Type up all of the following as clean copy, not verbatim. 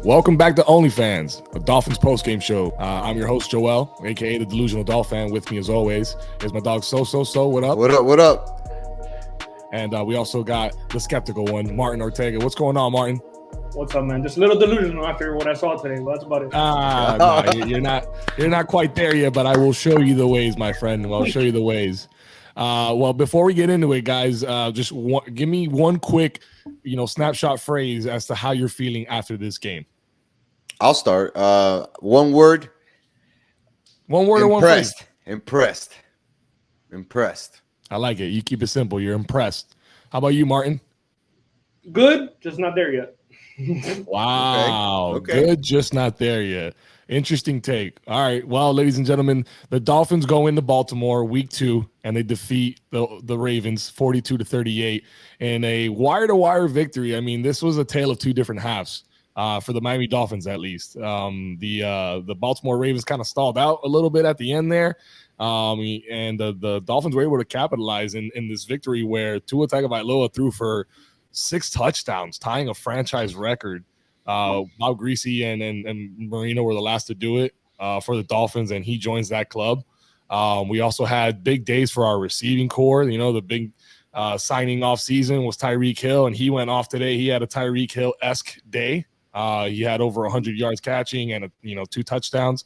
Welcome back to Phans, a Dolphins postgame show. I'm your host, Joel, a.k.a. the Delusional Dolphin. With me, as always, is my dog, So. What up? What up? And we also got the skeptical one, Martin Ortega. What's going on, Martin? What's up, man? Just a little delusional after what I saw today, but that's about it. Nah, you're not quite there yet, but I will show you the ways, my friend. I'll show you the ways. Well, before we get into it, guys, give me one quick, snapshot phrase as to how you're feeling after this game. I'll start. One word. One word or one phrase? Impressed. I like it. You keep it simple. You're impressed. How about you, Martin? Good, just not there yet. Wow. Okay. Good, just not there yet. Interesting take. All right. Well, ladies and gentlemen, the Dolphins go into Baltimore week 2, and they defeat the Ravens 42-38 in a wire-to-wire victory. I mean, this was a tale of two different halves. For the Miami Dolphins, at least. The Baltimore Ravens kind of stalled out a little bit at the end there. And the Dolphins were able to capitalize in this victory where Tua Tagovailoa threw for 6 touchdowns, tying a franchise record. Bob Greasy and Marino were the last to do it for the Dolphins, and he joins that club. We also had big days for our receiving core. The big signing off season was Tyreek Hill, and he went off today. He had a Tyreek Hill-esque day. He had over 100 yards catching and 2 touchdowns.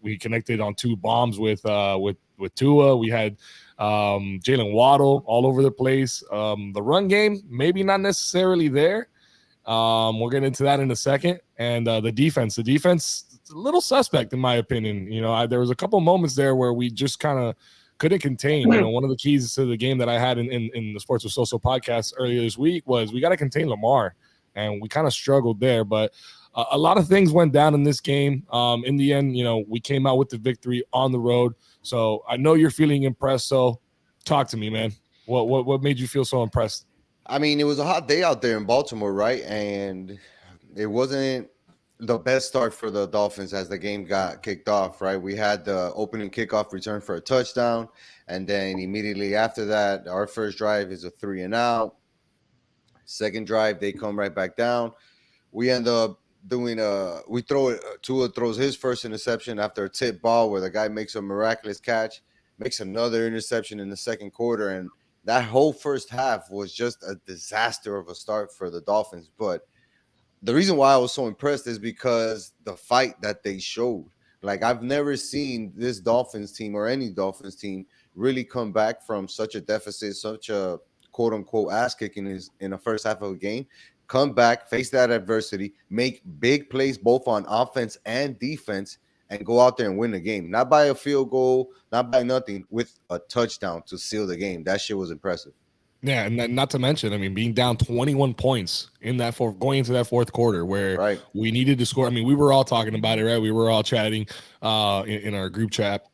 We connected on 2 bombs with Tua. We had Jalen Waddle all over the place. The run game maybe not necessarily there. We'll get into that in a second. And the defense is a little suspect in my opinion. There was a couple moments there where we just kind of couldn't contain. One of the keys to the game that I had in the Sports with Soso podcast earlier this week was we got to contain Lamar. And we kind of struggled there, but a lot of things went down in this game. In the end, we came out with the victory on the road. So I know you're feeling impressed. So talk to me, man. What made you feel so impressed? I mean, it was a hot day out there in Baltimore, right? And it wasn't the best start for the Dolphins as the game got kicked off, right? We had the opening kickoff return for a touchdown. And then immediately after that, our first drive is a 3-and-out. Second drive, they come right back down. We end up doing Tua throws his first interception after a tip ball where the guy makes a miraculous catch, makes another interception in the second quarter. And that whole first half was just a disaster of a start for the Dolphins. But the reason why I was so impressed is because the fight that they showed. Like, I've never seen this Dolphins team or any Dolphins team really come back from such a deficit, such a quote unquote ass kicking is in the first half of a game, come back, face that adversity, make big plays both on offense and defense, and go out there and win the game. Not by a field goal, not by nothing, with a touchdown to seal the game. That shit was impressive. Yeah, and not to mention, I mean, being down 21 points in that going into that fourth quarter where we needed to score. I mean, we were all talking about it, right? We were all chatting in our group chat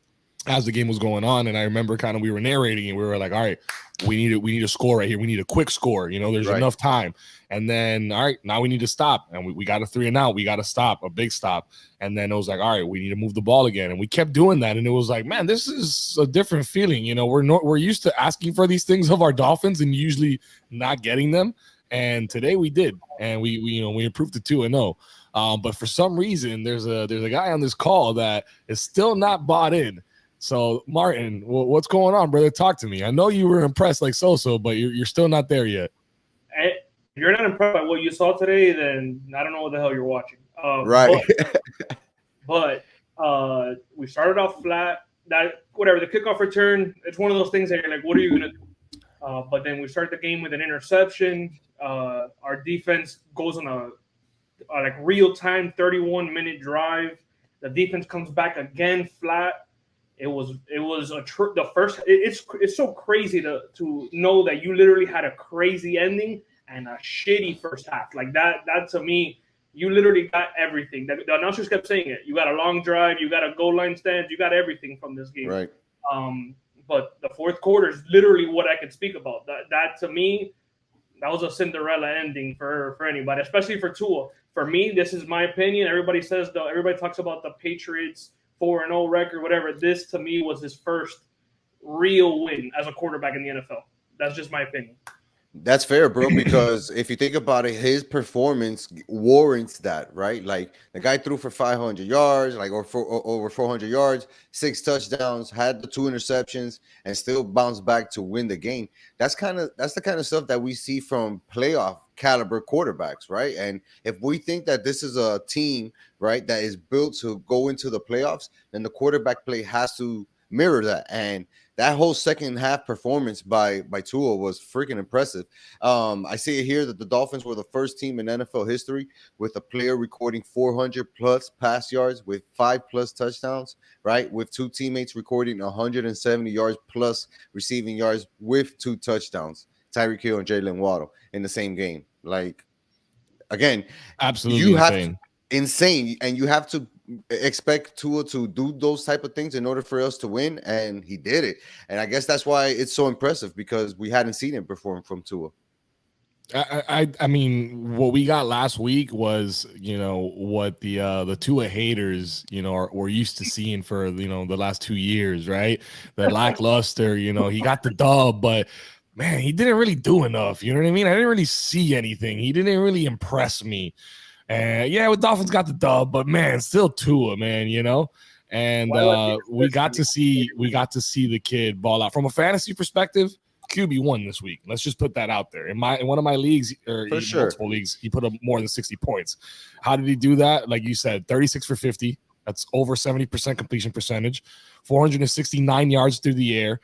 as the game was going on, and I remember kind of we were narrating and we were like, all right, we need a score right here. We need a quick score. There's enough time. And then, all right, now we need to stop. And we got a 3-and-out. We got to stop, a big stop. And then it was like, all right, we need to move the ball again. And we kept doing that. And it was like, man, this is a different feeling. We're used to asking for these things of our Dolphins and usually not getting them. And today we did. And we improved to 2-0. But for some reason, there's a guy on this call that is still not bought in. So, Martin, what's going on, brother? Talk to me. I know you were impressed like Soso, but you're still not there yet. If you're not impressed by what you saw today, then I don't know what the hell you're watching. Right. But we started off flat. The kickoff return, it's one of those things that you're like, what are you going to do? But then we start the game with an interception. Our defense goes on a real-time 31-minute drive. The defense comes back again flat. It was the first. It's so crazy to know that you literally had a crazy ending and a shitty first half like that. That to me, you literally got everything. The announcers kept saying it. You got a long drive, you got a goal line stand, you got everything from this game. Right. But the fourth quarter is literally what I could speak about. That to me, that was a Cinderella ending for anybody, especially for Tua. For me, this is my opinion. Everybody talks about the Patriots 4-0 record, whatever. This to me was his first real win as a quarterback in the NFL. That's just my opinion. That's fair, bro, because if you think about it, his performance warrants that, right? Like the guy threw for 500 yards, like or over 400 yards, 6 touchdowns, had the 2 interceptions, and still bounced back to win the game. That's the kind of stuff that we see from playoff caliber quarterbacks, right? And if we think that this is a team, right, that is built to go into the playoffs, then the quarterback play has to mirror that. And that whole second half performance by Tua was freaking impressive. I see it here that the Dolphins were the first team in NFL history with a player recording 400 plus pass yards with 5 plus touchdowns, right? With two teammates recording 170 yards plus receiving yards with 2 touchdowns, Tyreek Hill and Jalen Waddle in the same game. Like, again, Absolutely you have to, insane. insane, and you have to expect Tua to do those type of things in order for us to win, and he did it. And I guess that's why it's so impressive, because we hadn't seen it perform from Tua. I mean, what we got last week was, what the Tua haters, were used to seeing for, the last 2 years, right? The lackluster, he got the dub, but man, he didn't really do enough. You know what I mean? I didn't really see anything. He didn't really impress me. And yeah, with Dolphins got the dub, but man, still Tua, man, And we got to see the kid ball out from a fantasy perspective. QB1 this week. Let's just put that out there. In one of my leagues, or For sure. multiple leagues, he put up more than 60 points. How did he do that? Like you said, 36 for 50. That's over 70% completion percentage. 469 yards through the air.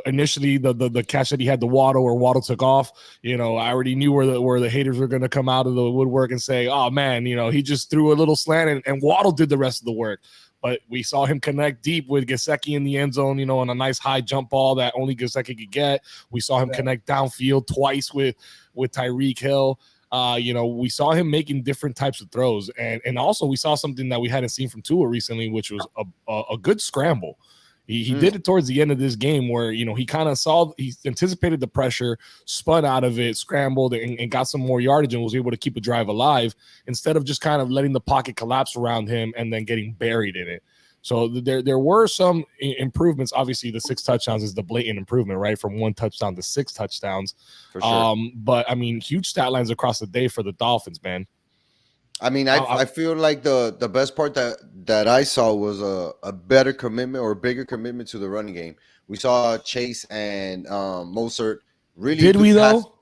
Initially the catch that he had to Waddle, or Waddle took off. I already knew where the haters were going to come out of the woodwork and say, "Oh man, he just threw a little slant and Waddle did the rest of the work." But we saw him connect deep with Gesicki in the end zone, on a nice high jump ball that only Gesicki could get. We saw him connect downfield twice with Tyreek Hill. We saw him making different types of throws. And also we saw something that we hadn't seen from Tua recently, which was a good scramble. He did it towards the end of this game where, he kind of he anticipated the pressure, spun out of it, scrambled, and got some more yardage and was able to keep a drive alive instead of just kind of letting the pocket collapse around him and then getting buried in it. So there were some improvements. Obviously, the 6 touchdowns is the blatant improvement, right? From 1 touchdown to 6 touchdowns. For sure. But, I mean, huge stat lines across the day for the Dolphins, man. I mean, I feel like the best part that I saw was a better commitment, or a bigger commitment to the running game. We saw Chase and Mostert really. Did we though?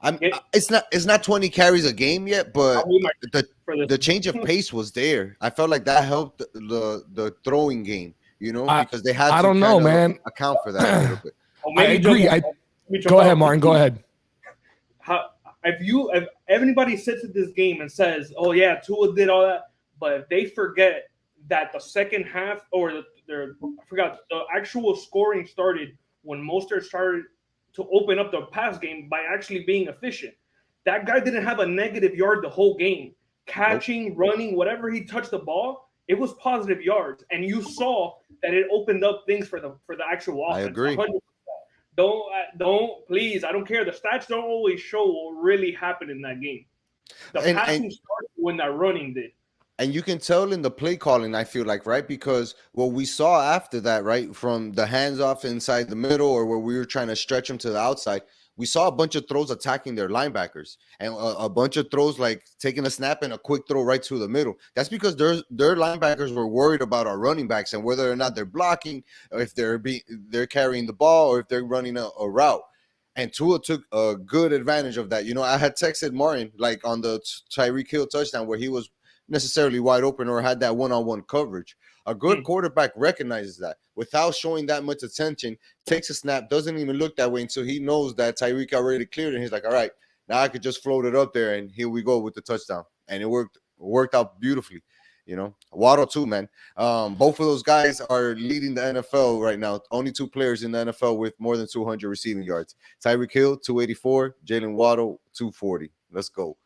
It's not 20 carries a game yet, but the change of pace was there. I felt like that helped the throwing game, because they had to. I don't know, man. Account for that a little bit. I agree. Go ahead, Martin. Go ahead. If everybody sits at this game and says, "Oh yeah, Tua did all that," but if they forget that the second half, or the actual scoring started when Mostert started to open up the pass game by actually being efficient. That guy didn't have a negative yard the whole game. Catching, running, whatever he touched the ball, it was positive yards, and you saw that it opened up things for the actual offense. I agree. 100%. Don't please. I don't care. The stats don't always show what really happened in that game. The passing started when that running did. And you can tell in the play calling, I feel like, right? Because what we saw after that, right, from the hands off inside the middle, or where we were trying to stretch them to the outside, we saw a bunch of throws attacking their linebackers, and a bunch of throws like taking a snap and a quick throw right to the middle. That's because their linebackers were worried about our running backs and whether or not they're blocking, or if they're carrying the ball, or if they're running a route. And Tua took a good advantage of that. I had texted Martin like on the Tyreek Hill touchdown where he was necessarily wide open or had that one-on-one coverage. A good quarterback recognizes that without showing that much attention, takes a snap, doesn't even look that way until he knows that Tyreek already cleared, and he's like, all right, now I could just float it up there, and here we go with the touchdown. And it worked out beautifully. Waddle too, man. Both of those guys are leading the NFL right now. Only 2 players in the NFL with more than 200 receiving yards. Tyreek Hill, 284. Jalen Waddle, 240. Let's go.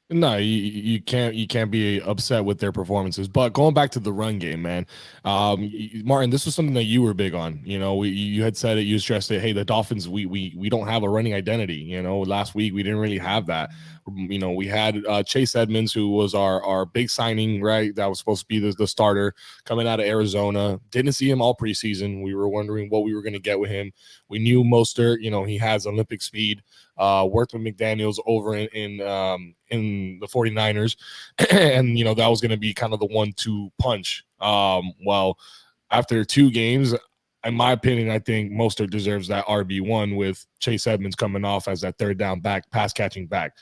No, you can't be upset with their performances. But going back to the run game, man, Martin, this was something that you were big on. You had said it. You stressed it. Hey, the Dolphins, we don't have a running identity. Last week we didn't really have that. We had Chase Edmonds, who was our big signing, right? That was supposed to be the starter coming out of Arizona. Didn't see him all preseason. We were wondering what we were going to get with him. We knew Mostert, he has Olympic speed. worked with McDaniels over in the 49ers, and that was going to be kind of the 1-2 punch. Well, after 2 games, in my opinion, I think Mostert deserves that RB1 with Chase Edmonds coming off as that third down back, pass catching back.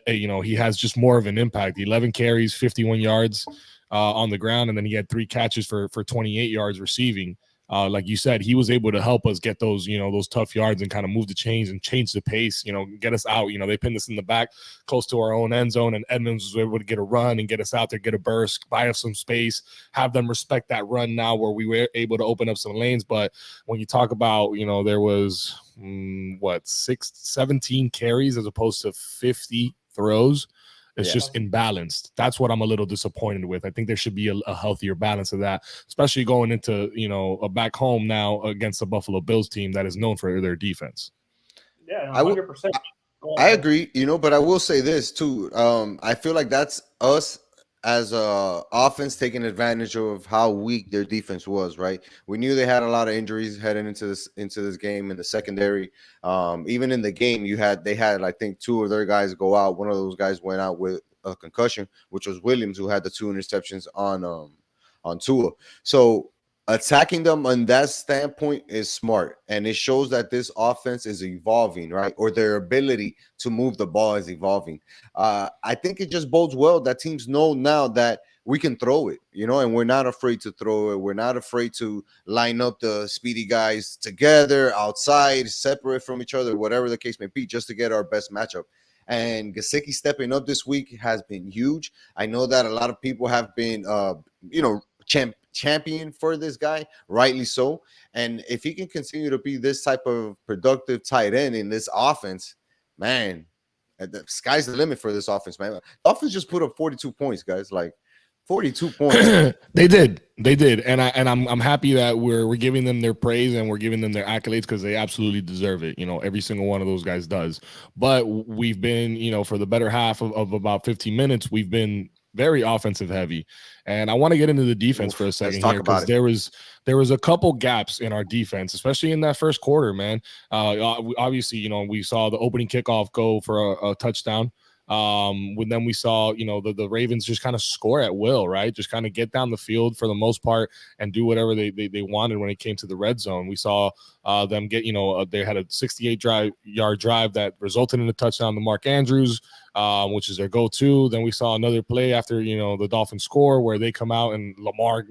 He has just more of an impact. 11 carries, 51 yards on the ground, and then he had 3 catches for 28 yards receiving. Like you said, he was able to help us get those, those tough yards and kind of move the chains and change the pace, get us out. They pinned us in the back close to our own end zone, and Edmonds was able to get a run and get us out there, get a burst, buy us some space, have them respect that run now where we were able to open up some lanes. But when you talk about, there was 17 carries as opposed to 50 throws. It's just imbalanced. That's what I'm a little disappointed with. I think there should be a healthier balance of that, especially going into, a back home now against the Buffalo Bills team that is known for their defense. Yeah, 100%. I agree, but I will say this too. I feel like that's us as a offense taking advantage of how weak their defense was, right? We knew they had a lot of injuries heading into this game in the secondary. Even in the game, they had I think 2 of their guys go out. One of those guys went out with a concussion, which was Williams, who had the 2 interceptions on Tua. So attacking them on that standpoint is smart, and it shows that this offense is evolving, right? Or their ability to move the ball is evolving. I think it just bodes well that teams know now that we can throw it, and we're not afraid to throw it. We're not afraid to line up the speedy guys together, outside, separate from each other, whatever the case may be, just to get our best matchup. And Gesicki stepping up this week has been huge. I know that a lot of people have been, champion for this guy, rightly so. And if he can continue to be this type of productive tight end in this offense, man, the sky's the limit for this offense, man. The offense just put up 42 points, guys. Like 42 points. They did, and I'm happy that we're giving them their praise and we're giving them their accolades because they absolutely deserve it. Every single one of those guys does. But we've been, for the better half of about 15 minutes, we've been very offensive heavy, and I want to get into the defense for a second here because there was a couple gaps in our defense, especially in that first quarter, man. Obviously, we saw the opening kickoff go for a touchdown. Then we saw, the Ravens just kind of score at will, right? Just kind of get down the field for the most part and do whatever they wanted when it came to the red zone. We saw them get, they had a 68-yard drive that resulted in a touchdown to Mark Andrews, which is their go-to. Then we saw another play after, the Dolphins score where they come out and Lamar,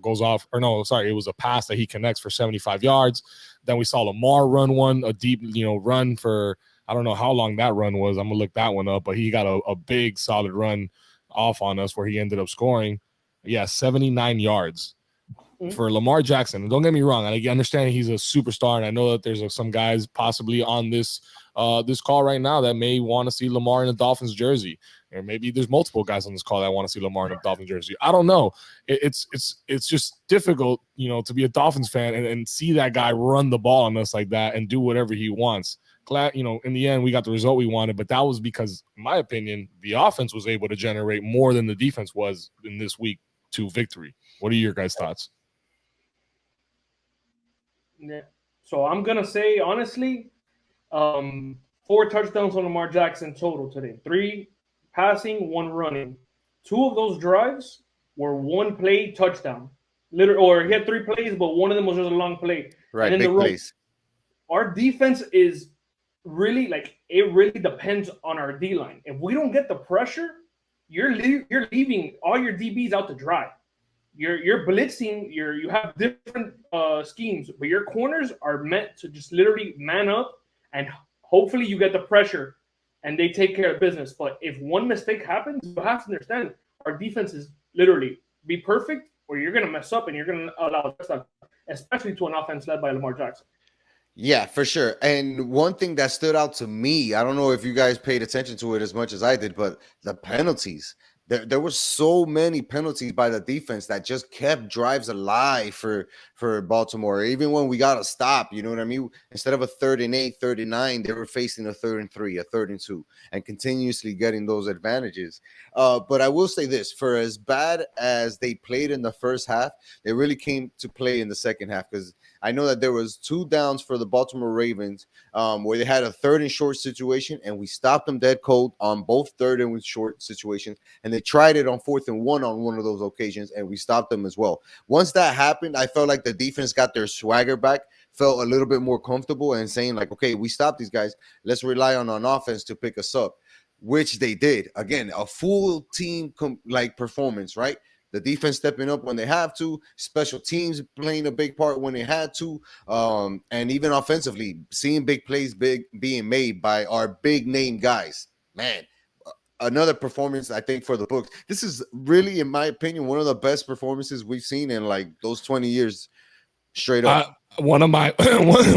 goes off, or no, sorry, it was a pass that he connects for 75 yards. Then we saw Lamar run a deep, run for, I don't know how long that run was. I'm going to look that one up, but he got a big solid run off on us where he ended up scoring. 79 yards for Lamar Jackson. And don't get me wrong, I understand he's a superstar, and I know that there's some guys possibly on this call right now that may want to see Lamar in a Dolphins jersey. Or maybe there's multiple guys on this call that want to see Lamar in a Dolphins jersey. I don't know. It's just difficult, to be a Dolphins fan and see that guy run the ball on us like that and do whatever he wants. Glad, in the end, we got the result we wanted, but that was because, in my opinion, the offense was able to generate more than the defense was in this week 2 victory. What are your guys' thoughts? Yeah. So I'm going to say, honestly, 4 touchdowns on Lamar Jackson total today. 3 passing, 1 running. 2 of those drives were 1 play touchdown. Or he had 3 plays, but one of them was just a long play. Right, big plays. Our defense is really, it really depends on our D-line. If we don't get the pressure, you're leaving all your DBs out to dry. You're blitzing, you have different schemes, but your corners are meant to just literally man up, and hopefully you get the pressure and they take care of business. But if one mistake happens, you have to understand our defense is literally be perfect or you're going to mess up and you're going to allow touchdown, especially to an offense led by Lamar Jackson. Yeah, for sure. And one thing that stood out to me, I don't know if you guys paid attention to it as much as I did, but the penalties. There were so many penalties by the defense that just kept drives alive for Baltimore. Even when we got a stop, you know what I mean? Instead of a 3rd and 8, 3rd and 9, they were facing a 3rd and 3, a 3rd and 2, and continuously getting those advantages. But I will say this, for as bad as they played in the first half, they really came to play in the second half because I know that there was 2 downs for the Baltimore Ravens where they had a 3rd and short situation, and we stopped them dead cold on both 3rd and short situations. And they tried it on 4th and 1 on one of those occasions, and we stopped them as well. Once that happened, I felt like the defense got their swagger back, felt a little bit more comfortable, and saying like, okay, we stopped these guys. Let's rely on offense to pick us up, which they did. Again, a full team performance, right? The defense stepping up when they have to, special teams playing a big part when they had to, and even offensively, seeing big plays being made by our big name guys. Man, another performance, I think, for the books. This is really, in my opinion, one of the best performances we've seen in like those 20 years straight up. One of my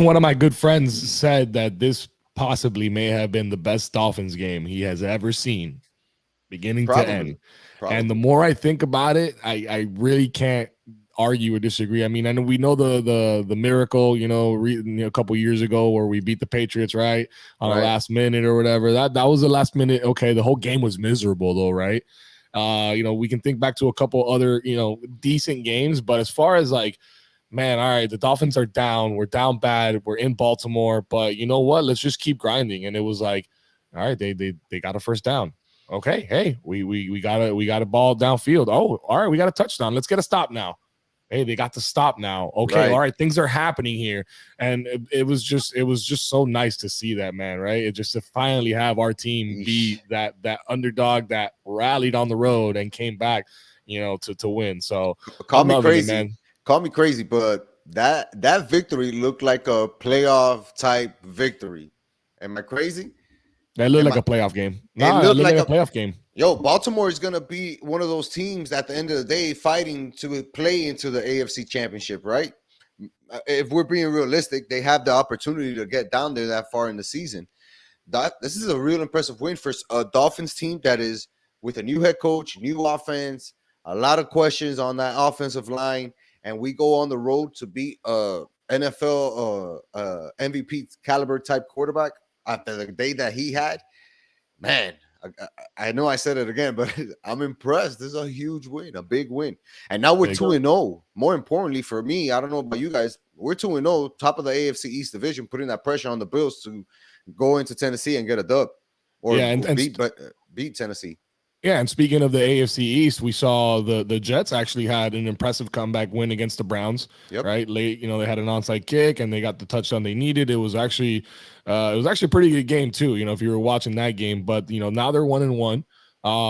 one of my good friends said that this possibly may have been the best Dolphins game he has ever seen, beginning to end. And the more I think about it, I really can't argue or disagree. I mean, I know we know the miracle, a couple years ago where we beat the Patriots, right, on the last minute or whatever. That was the last minute. Okay, the whole game was miserable though, right? We can think back to a couple other decent games, but as far as like, man, all right, the Dolphins are down. We're down bad. We're in Baltimore, but you know what? Let's just keep grinding. And it was like, all right, they got a first down. Okay, hey, we got a ball downfield. Oh, all right, we got a touchdown. Let's get a stop now. Hey, they got to stop now. Okay, all right, things are happening here, and it was just so nice to see that, man. Right, it just to finally have our team be that underdog that rallied on the road and came back, to win. So call me crazy, man. Call me crazy, but that victory looked like a playoff type victory. Am I crazy? That looked like a playoff game. It looked like a playoff game. Yo, Baltimore is going to be one of those teams at the end of the day fighting to play into the AFC Championship, right? If we're being realistic, they have the opportunity to get down there that far in the season. This is a real impressive win for a Dolphins team that is with a new head coach, new offense, a lot of questions on that offensive line, and we go on the road to beat a NFL MVP caliber type quarterback after the day that he had. Man, I know I said it again, but I'm impressed. This is a huge win, a big win. And now we're 2-0. More importantly for me, I don't know about you guys, we're 2-0, top of the AFC East division, putting that pressure on the Bills to go into Tennessee and get a dub or beat Tennessee. Yeah, and speaking of the AFC East, we saw the Jets actually had an impressive comeback win against the Browns. Right, late, they had an onside kick and they got the touchdown they needed. It was actually a pretty good game too. If you were watching that game, but now they're 1-1.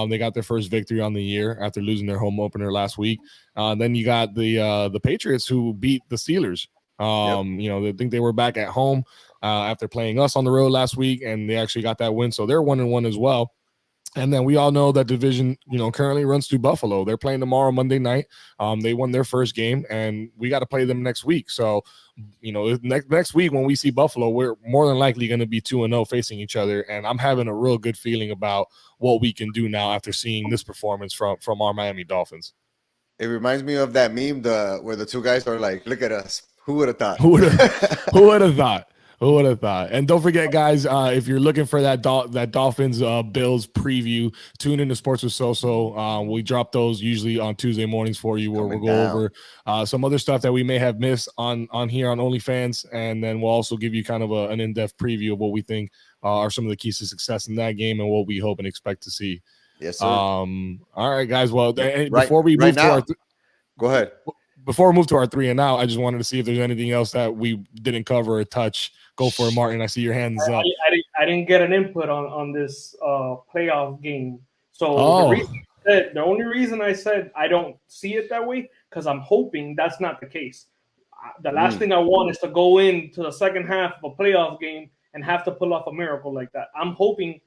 They got their first victory on the year after losing their home opener last week. Then you got the Patriots who beat the Steelers. They think they were back at home after playing us on the road last week, and they actually got that win. So they're 1-1 as well. And then we all know that division, currently runs through Buffalo. They're playing tomorrow, Monday night. They won their first game, and we got to play them next week. So, next week when we see Buffalo, we're more than likely going to be 2-0 facing each other. And I'm having a real good feeling about what we can do now after seeing this performance from our Miami Dolphins. It reminds me of that meme where the two guys are like, "Look at us. Who would have thought? Who would have thought? Who would have thought?" And don't forget, guys, if you're looking for that Dolphins Bills preview, tune into Sports with Soso. We drop those usually on Tuesday mornings for you, where we'll go over some other stuff that we may have missed on here on OnlyFans, and then we'll also give you kind of an in-depth preview of what we think are some of the keys to success in that game and what we hope and expect to see. Yes, sir. All right, guys. Well, before we move to our go ahead. Before we move to our 3 and out, I just wanted to see if there's anything else that we didn't cover or touch. Go for it, Martin. I see your hands up. I didn't get an input on this playoff game. So the only reason I said I don't see it that way, because I'm hoping that's not the case. The last thing I want is to go into the second half of a playoff game and have to pull off a miracle like that. I'm hoping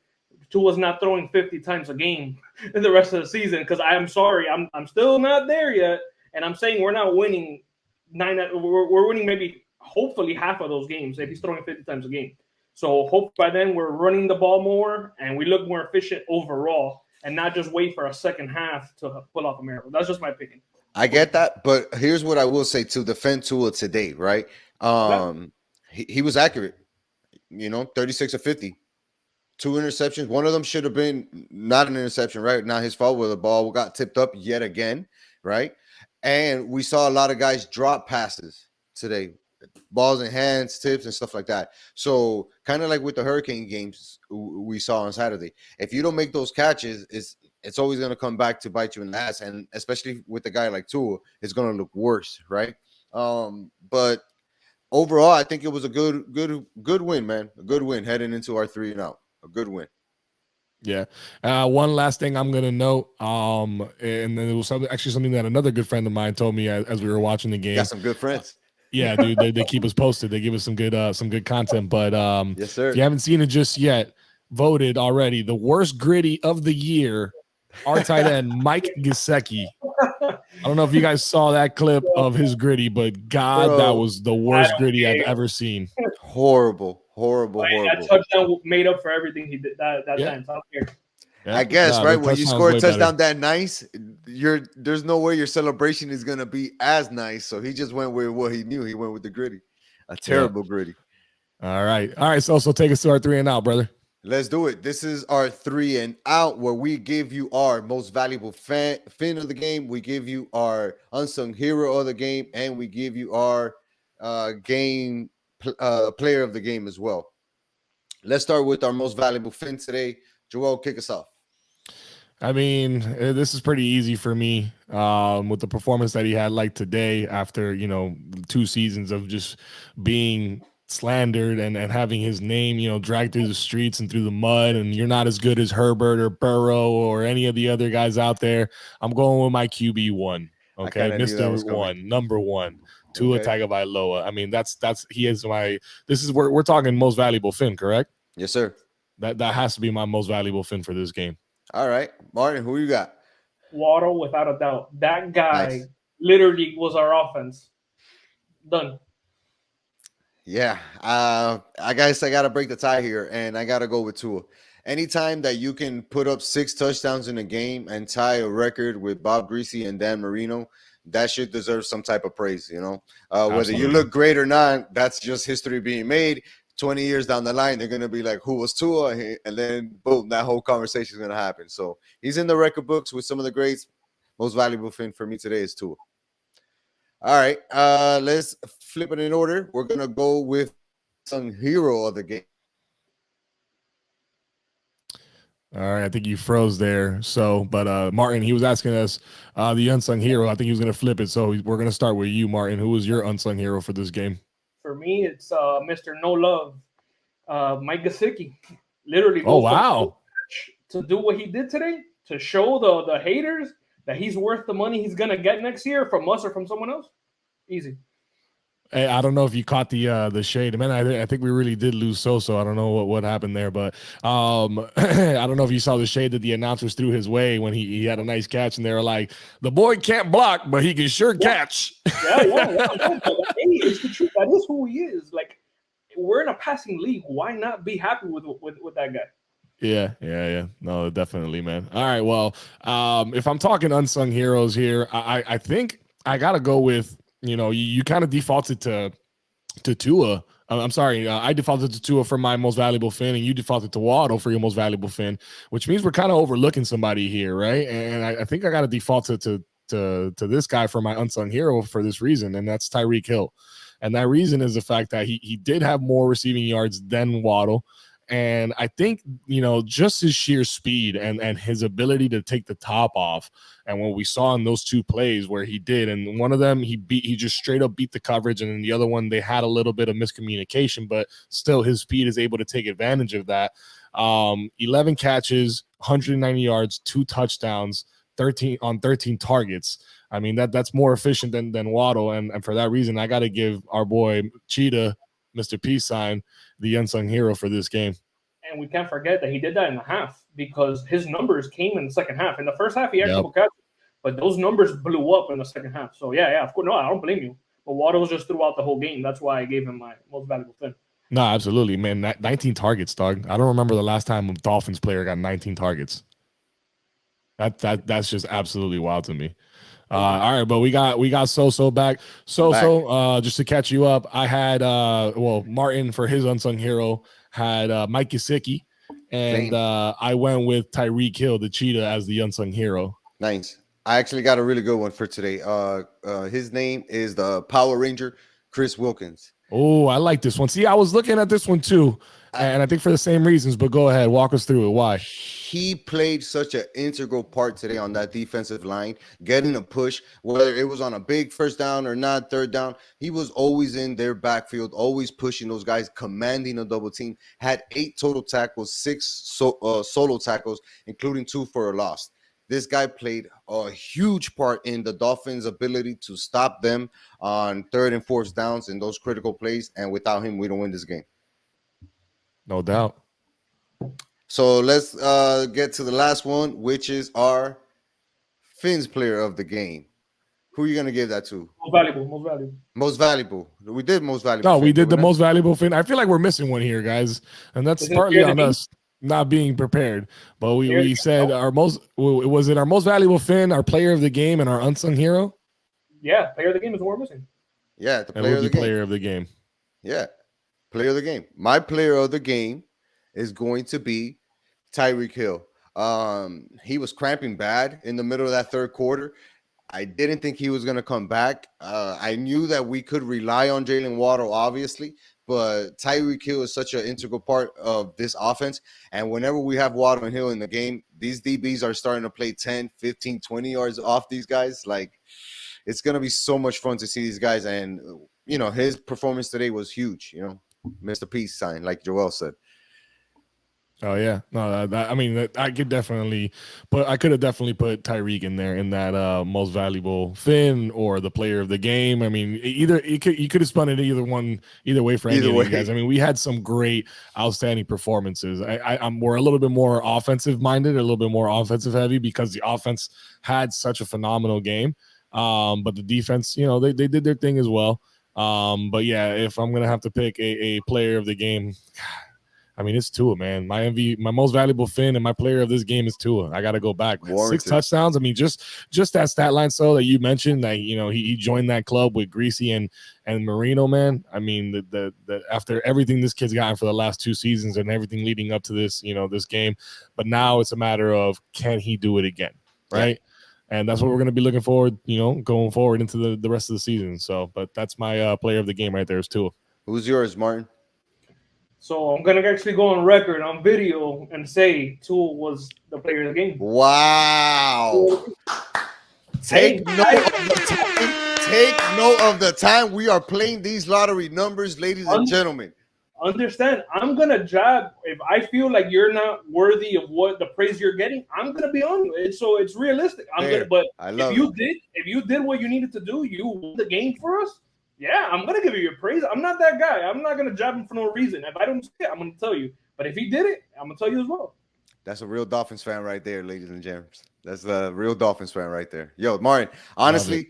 Tua's not throwing 50 times a game in the rest of the season, because I'm sorry, I'm still not there yet. And I'm saying we're not winning we're winning maybe hopefully half of those games if he's throwing 50 times a game. So hope by then we're running the ball more and we look more efficient overall and not just wait for a second half to pull off a miracle. That's just my opinion. I get that, but here's what I will say to defend Tua today, right? He was accurate, 36 of 50. 2 interceptions. One of them should have been not an interception, right? Not his fault, where the ball got tipped up yet again, right? And we saw a lot of guys drop passes today. balls in hands, tips, and stuff like that. So kind of like with the Hurricane games we saw on Saturday, if you don't make those catches, it's always going to come back to bite you in the ass, and especially with a guy like Tua, it's going to look worse, right? But overall, I think it was a good win, man. A good win heading into our 3-0. A good win. Yeah. One last thing I'm gonna note. And then it was something that another good friend of mine told me as we were watching the game. Got some good friends. Yeah, dude, they keep us posted. They give us some good content. But Yes, sir. if you haven't seen it just yet, voted already the worst gritty of the year, our tight end Mike Gesicki. I don't know if you guys saw that clip of his gritty, but God, Bro, that was the worst gritty I've ever seen. Horrible. That touchdown made up for everything he did that time. Top here. Yeah. I guess, right? When you score a touchdown better. that nice, there's no way your celebration is gonna be as nice. So he just went with what he knew. He went with the gritty, a terrible gritty. All right. So take us to our 3 and out, brother. Let's do it. This is our 3 and out, where we give you our most valuable fan of the game. We give you our unsung hero of the game, and we give you our player of the game as well. Let's start with our most valuable Fin today. Joel, kick us off. I mean, this is pretty easy for me with the performance that he had like today after, 2 seasons of just being slandered and having his name, dragged through the streets and through the mud, and you're not as good as Herbert or Burrow or any of the other guys out there. I'm going with my QB1. Okay, Mr. 1, number 1. Tua Tagovailoa. I mean, he is my. This is where we're talking most valuable Fin, correct? Yes, sir. That has to be my most valuable Fin for this game. All right, Martin, who you got? Waddle, without a doubt. That guy literally was our offense. Done. Yeah, I guess I gotta break the tie here, and I gotta go with Tua. Anytime that you can put up 6 touchdowns in a game and tie a record with Bob Greasy and Dan Marino, that should deserve some type of praise, whether you look great or not, that's just history being made. 20 years down the line, they're going to be like, who was Tua? And then, boom, that whole conversation is going to happen. So he's in the record books with some of the greats. Most valuable Fin for me today is Tua. All right, let's flip it in order. We're going to go with some hero of the game. All right, I think you froze there. So, but Martin, he was asking us the unsung hero. I think he was going to flip it. So we're going to start with you, Martin. Who was your unsung hero for this game? For me, it's Mr. No Love, Mike Gesicki. Literally, oh wow, to do what he did today, to show the haters that he's worth the money he's going to get next year from us or from someone else. Easy. Hey, I don't know if you caught the shade, man. I think we really did lose Soso. I don't know what happened there, but I don't know if you saw the shade that the announcers threw his way when he had a nice catch, and they were like, "The boy can't block, but he can sure catch." Yeah. No, hey, it's the truth. That is who he is. Like, we're in a passing league. Why not be happy with that guy? Yeah. No, definitely, man. All right, well, if I'm talking unsung heroes here, I think I gotta go with. You kind of defaulted to Tua. I'm sorry, I defaulted to Tua for my most valuable Fin, and you defaulted to Waddle for your most valuable Fin, which means we're kind of overlooking somebody here, right? And I think I got to default to this guy for my unsung hero for this reason, and that's Tyreek Hill. And that reason is the fact that he did have more receiving yards than Waddle. And I think, just his sheer speed and his ability to take the top off. And what we saw in those 2 plays where he did, and one of them, he just straight up beat the coverage. And then the other one, they had a little bit of miscommunication, but still his speed is able to take advantage of that. 11 catches, 190 yards, 2 touchdowns, 13 targets. I mean, that's more efficient than Waddle. And for that reason, I got to give our boy Cheetah, Mr. Peace Sign, the unsung hero for this game. And we can't forget that he did that in the half, because his numbers came in the second half. In the first half, he had a couple catches, but those numbers blew up in the second half. So, yeah, of course. No, I don't blame you. But Waddle was just throughout the whole game. That's why I gave him my most valuable Fin. No, absolutely, man. 19 targets, dog. I don't remember the last time a Dolphins player got 19 targets. That's just absolutely wild to me. All right, but we got Soso back. Soso, just to catch you up, I had Martin for his unsung hero had Mike Gesicki, and I went with Tyreek Hill, the Cheetah, as the unsung hero. Nice. I actually got a really good one for today. His name is the Power Ranger Chris Wilkins. Oh, I like this one. See, I was looking at this one too, and I think for the same reasons, but go ahead, walk us through it. Why? He played such an integral part today on that defensive line, getting a push, whether it was on a big first down or not, third down. He was always in their backfield, always pushing those guys, commanding a double team. Had 8 total tackles, 6 solo tackles, including 2 for a loss. This guy played a huge part in the Dolphins' ability to stop them on 3rd and 4th downs in those critical plays. And without him, we don't win this game. No doubt. So let's get to the last one, which is our Phans player of the game. Who are you going to give that to? Most valuable. Most valuable. We did most valuable. No, we did the most valuable Fin. I feel like we're missing one here, guys. And that's partly on us not being prepared. But we said our most, was it our most valuable Fin, our player of the game, and our unsung hero? Yeah, player of the game is what we're missing. Yeah, the player of the game. Yeah, player of the game. My player of the game is going to be Tyreek Hill. He was cramping bad in the middle of that 3rd quarter. I didn't think he was going to come back. I knew that we could rely on Jalen Waddle, obviously, but Tyreek Hill is such an integral part of this offense. And whenever we have Waddle and Hill in the game, these DBs are starting to play 10, 15, 20 yards off these guys. Like, it's going to be so much fun to see these guys. And, you know, his performance today was huge, you know, Mr. Peace sign, like Joel said. Oh yeah, no, I mean, I could definitely, but I could have definitely put Tyreek in there in that most valuable Fin or the player of the game. I mean, either you could have spun it either way for any of you guys. I mean, we had some great, outstanding performances. We're a little bit more offensive minded, a little bit more offensive heavy because the offense had such a phenomenal game. But the defense, you know, they did their thing as well. But yeah, if I'm gonna have to pick a player of the game. I mean, it's Tua, man. My most valuable Fin and my player of this game is Tua. I got to go back. 6 touchdowns. I mean, just that stat line, so that you mentioned that, you know, he joined that club with Greasy and Marino, man. I mean, the after everything this kid's gotten for the last 2 seasons and everything leading up to this, you know, this game, but now it's a matter of, can he do it again, right? Yeah. And that's what we're going to be looking forward, you know, going forward into the rest of the season. So, but that's my player of the game right there is Tua. Who's yours, Martin? So I'm going to actually go on record, on video, and say Tua was the player of the game. Wow. Take note of the time we are playing these lottery numbers, ladies and gentlemen. Understand, I'm going to jab. If I feel like you're not worthy of what the praise you're getting, I'm going to be on you. So it's realistic. But if you did what you needed to do, you won the game for us. Yeah, I'm going to give you your praise. I'm not that guy. I'm not going to jab him for no reason. If I don't see it, I'm going to tell you. But if he did it, I'm going to tell you as well. That's a real Dolphins fan right there, ladies and gents. That's a real Dolphins fan right there. Yo, Martin, honestly,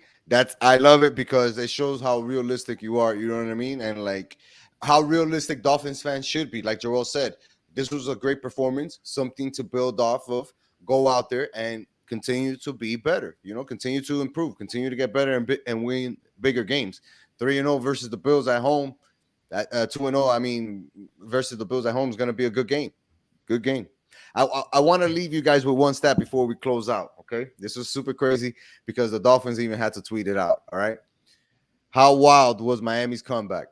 I love it because it shows how realistic you are. You know what I mean? And like how realistic Dolphins fans should be. Like Joel said, this was a great performance, something to build off of. Go out there and continue to be better. You know, continue to improve, continue to get better and win bigger games. 3-0 versus the Bills at home. 2-0, I mean, versus the Bills at home is going to be a good game. Good game. I want to leave you guys with one stat before we close out, okay? This is super crazy because the Dolphins even had to tweet it out, all right? How wild was Miami's comeback?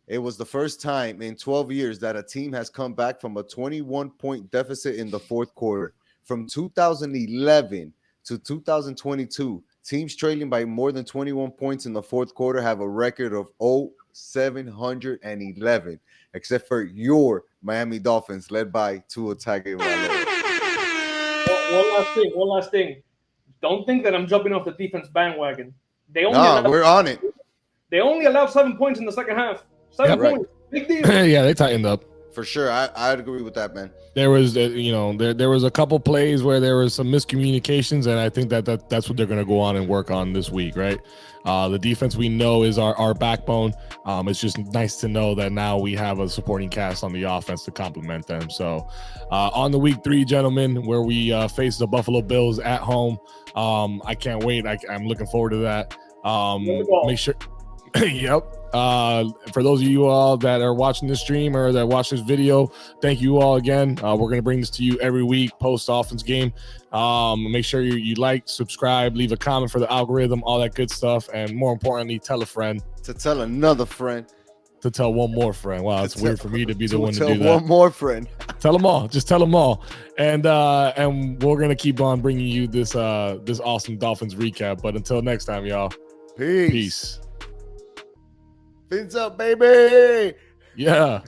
It was the first time in 12 years that a team has come back from a 21-point deficit in the 4th quarter. From 2011 to 2022, teams trailing by more than 21 points in the 4th quarter have a record of 711, except for your Miami Dolphins, led by Tua Tagovailoa. One last thing. Don't think that I'm jumping off the defense bandwagon. We're on it. They only allowed 7 points in the second half. 7 points. Big deal. Yeah, they tightened up. For sure. I'd agree with that, man. There was, there was a couple plays where there was some miscommunications, and I think that's what they're going to go on and work on this week, right? The defense we know is our backbone. It's just nice to know that now we have a supporting cast on the offense to complement them. So on the week 3, gentlemen, where we face the Buffalo Bills at home, I can't wait. I'm looking forward to that. Yep. For those of you all that are watching this stream or that watch this video, thank you all again. We're going to bring this to you every week post Dolphins game. Make sure you like, subscribe, leave a comment for the algorithm, all that good stuff. And more importantly, tell a friend. To tell another friend. To tell one more friend. Wow, it's weird for me to be the one to do that. Tell one more friend. Tell them all. Just tell them all. And we're going to keep on bringing you this awesome Dolphins recap. But until next time, y'all. Peace. Peace. Fins up, baby. Yeah.